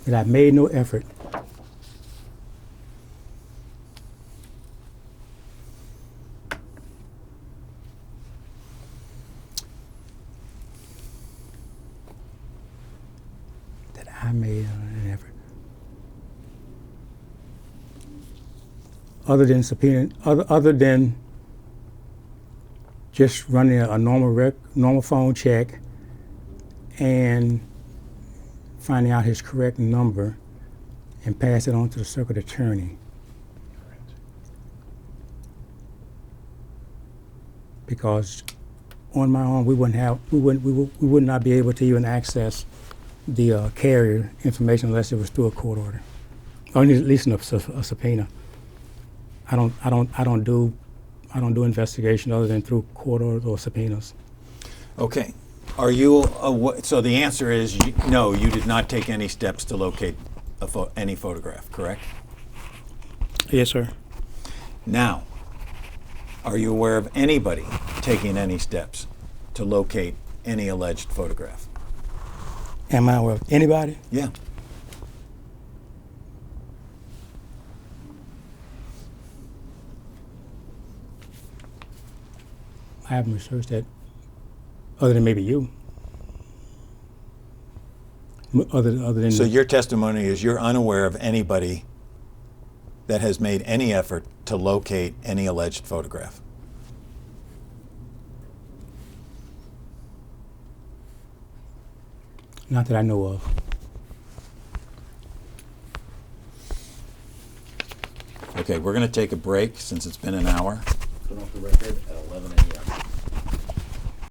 That I made no effort. That I made an effort. Other than subpoena, other than just running a normal phone check and finding out his correct number and pass it on to the circuit attorney. Because on my own, we would not be able to even access the carrier information unless it was through a court order, or at least a subpoena. I don't do investigation other than through court orders or subpoenas. Okay. Are you, so the answer is no, you did not take any steps to locate any photograph, correct? Yes, sir. Now, are you aware of anybody taking any steps to locate any alleged photograph? Am I aware of anybody? Yeah. I haven't researched that, other than maybe you. Other than So your testimony is you're unaware of anybody that has made any effort to locate any alleged photograph? Not that I know of. Okay, we're going to take a break since it's been an hour. Put off the record,